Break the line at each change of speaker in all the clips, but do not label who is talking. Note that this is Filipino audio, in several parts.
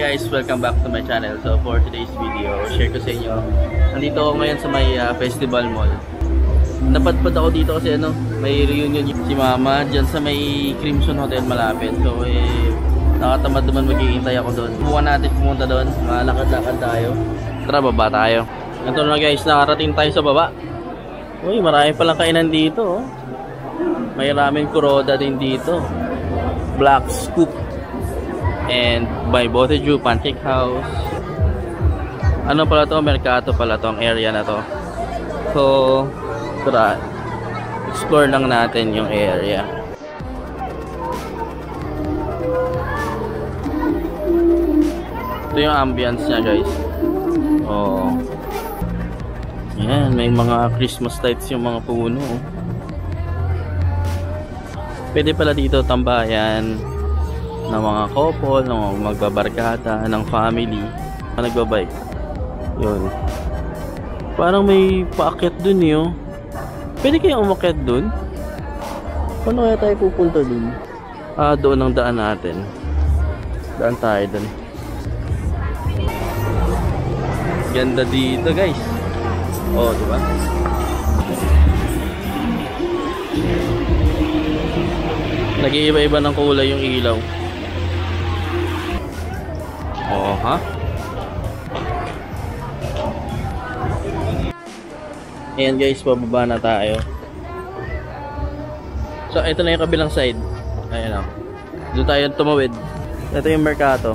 guys, welcome back to my channel. So for today's video, share ko sa inyo. Nandito ako ngayon sa may Festival Mall. Napadpad ako dito kasi may reunion si Mama dyan sa may Crimson Hotel malapit. So nakatamad naman maghihintay ako doon. Buwan natin pumunta doon, malakad-lakad tayo. Tara, baba tayo. Ito na guys, nakarating tayo sa baba. Uy, marami palang kainan dito. May ramen kuroda din dito. Black Scoop. And by Boteju Pancake House. Ano pala to? Mercato pala to, ang area na to. So, tara, explore lang natin yung area. Ito yung ambience niya guys. Oh. Yan, may mga Christmas lights yung mga puno. Pwede pala dito tambayan ng mga couple, ng mga magbabarkada, ng family na nagbabike. Yun. Parang may paakyat dun yun. Pwede kayong umakyat dun? Paano kaya tayo pupunta dun? Doon ang daan natin. Daan tayo dun. Ganda dito guys. Oh, diba? Nag-iiba-iba ng kulay yung ilaw. Oo, ha? Ayan guys, bababa na tayo. So, ito na yung kabilang side. Ayan o. Doon tayo tumawid. Ito yung Mercato.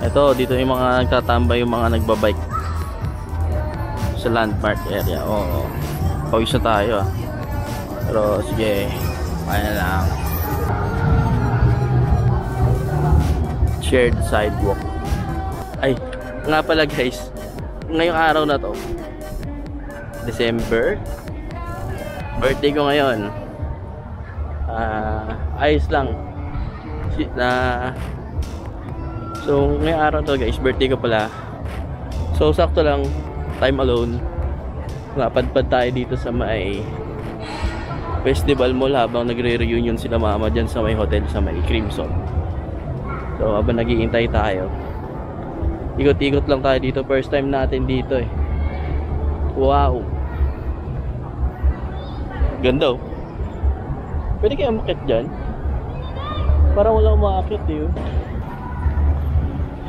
Ito, dito yung mga nagtatambay, yung mga nagbabike. Sa landmark area. Oo. Pawis na tayo ah. Pero, sige. Ayan lang. Shared sidewalk. Ay, nga pala guys, ngayong araw na to, December, birthday ko ngayon. Ayos lang. So ngayong araw to guys, birthday ko pala. So sakto lang, time alone, napadpad tayo dito sa may Festival Mall habang nagre-reunion sila Mama dyan sa may hotel sa may Crimson. So habang naghihintay tayo, ikot-ikot lang tayo dito. First time natin dito eh. Wow, ganda oh. Pwede kayo umakit dyan? Parang wala umakit eh.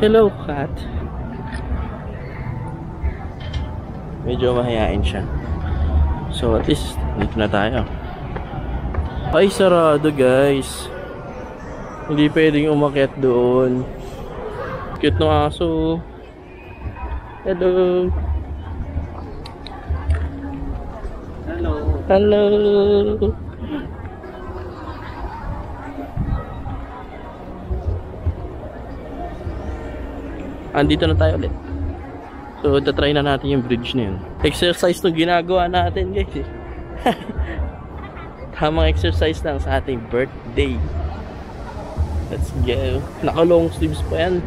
Hello cat. Medyo mahihain siya. So at least dito na tayo. Ay, sarado guys. Hindi pwedeng umakyat doon. Cute ng aso. Hello. Hello. Hello. Andito na tayo ulit. So, tatry na natin yung bridge na yun. Exercise nung ginagawa natin guys eh. Tamang exercise lang sa ating birthday. Let's go. Naka long sleeves pa yan.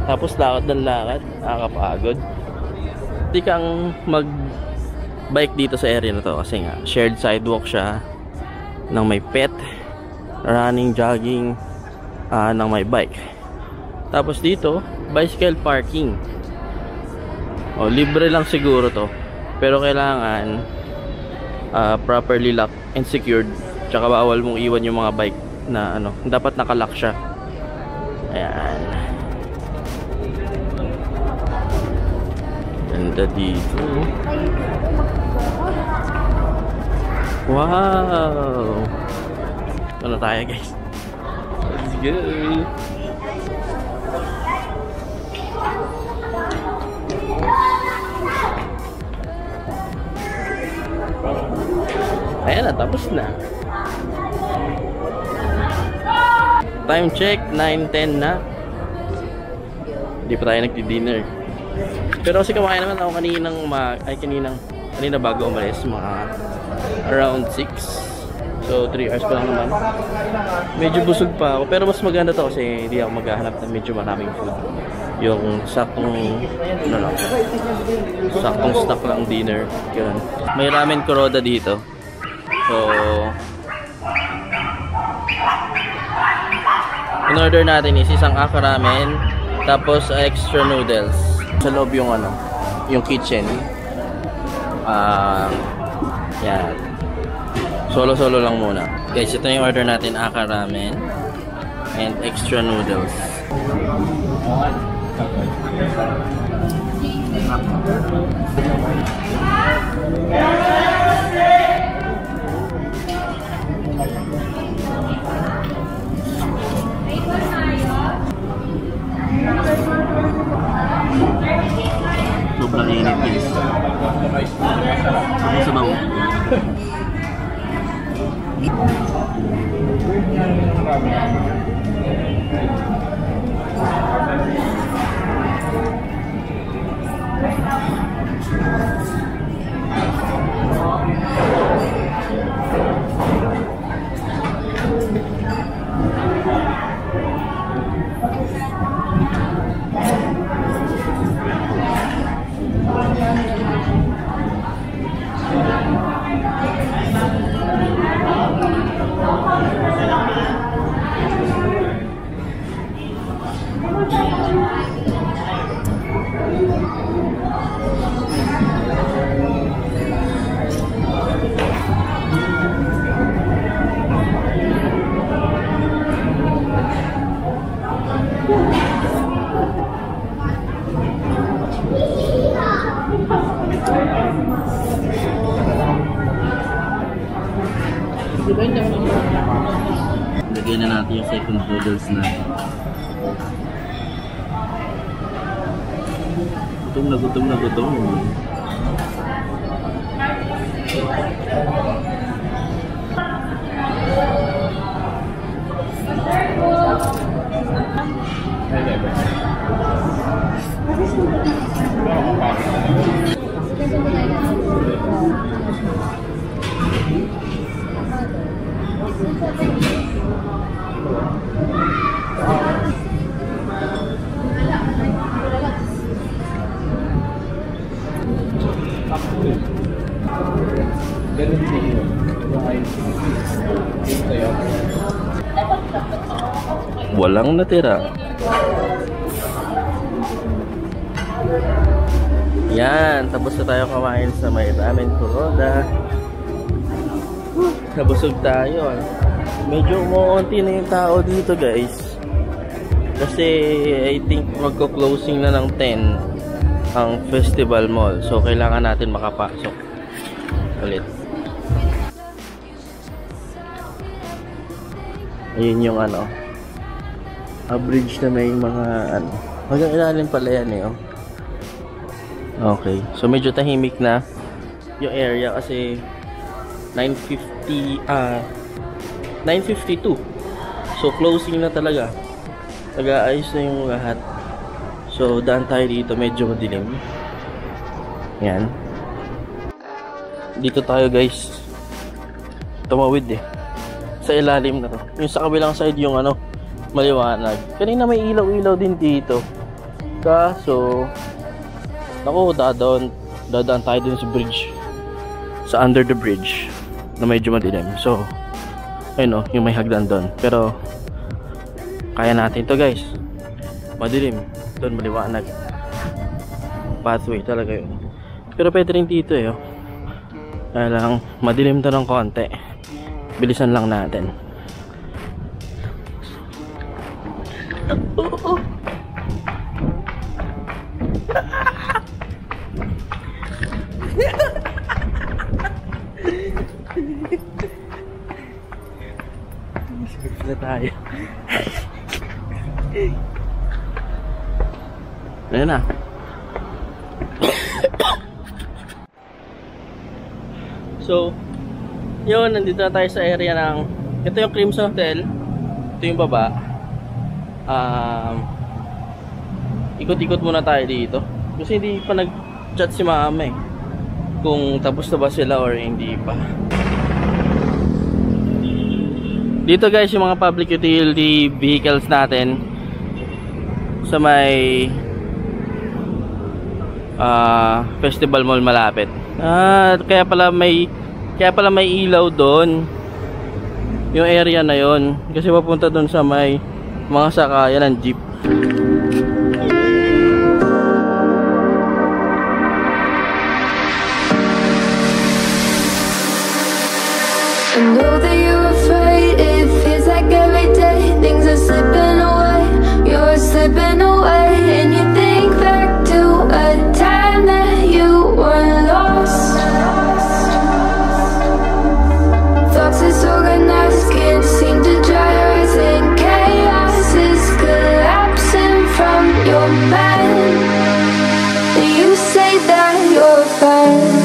Tapos lakad ng lakad. Nakakapagod. Hindi kang mag bike dito sa area na to. Kasi nga shared sidewalk siya. Nang may pet, running, jogging, nang may bike. Tapos dito bicycle parking. O, libre lang siguro to. Pero kailangan properly locked and secured. Tsaka bawal mong iwan yung mga bike na dapat nakalock siya. Ayan. Ganda dito. Wow. Ano tayo guys? Let's go. Ayan na, tapos na. Time check, 9:10 na. Hindi pa tayo nagdi-dinner. Pero kasi kumain naman ako kanina bago umalis, mga around 6. So 3 hours pa lang naman. Medyo busog pa ako, pero mas maganda to kasi hindi ako maghahanap ng medyo maraming food. Yung saktong saktong stock lang dinner. Yun. May ramen kuroda dito. So in order natin is isang aka ramen, Tapos extra noodles. Sa loob yung ano, yung kitchen. Yan. Solo-solo lang muna. Guys, ito yung order natin, Aka Ramen and extra noodles. Sobrang init guys. Sa sabaw. Lagyan na natin yung second noodles natin. Gutom na gutom na gutom. Walang natira. Yan, tapos na tayo kumain sa may Ramen Kuroda. Nabusog tayo. Medyo umuunti na yung tao dito guys. Kasi I think magko-closing na ng 10 ang Festival Mall. So kailangan natin makapasok ulit. Ayun yung ano, a bridge na may mga ano, hanggang ilalim pala yan eh, oh. Okay, so medyo tahimik na yung area kasi 9:52. So closing na talaga. Nag-aayos na yung lahat. So daan tayo dito, medyo madilim. Yan. Dito tayo guys. Tumawid eh. Sa ilalim na to. Yung sa kabilang side yung ano, maliwanag. Kanina may ilaw-ilaw din dito. Kaso naku, dadaan tayo dun sa bridge. Sa under the bridge na medyo madilim. So ayun o, yung may hagdan doon. Pero kaya natin to guys. Madilim. Doon maliwanag. Pathway talaga yun. Pero pwede rin dito eh. Kaya lang madilim to ng konti. Bilisan lang natin. Sila tayo. Ayan na. So yun, nandito na tayo sa area ng, ito yung Crimson Hotel, ito yung baba. Ikot-ikot muna tayo dito kasi hindi pa nag-chat si mama eh kung tapos na ba sila or hindi pa. Dito guys yung mga public utility vehicles natin sa may Festival Mall malapit. Kaya pala may ilaw doon yung area na yon kasi papunta doon sa may mga sakayan ng jeep.
your friend.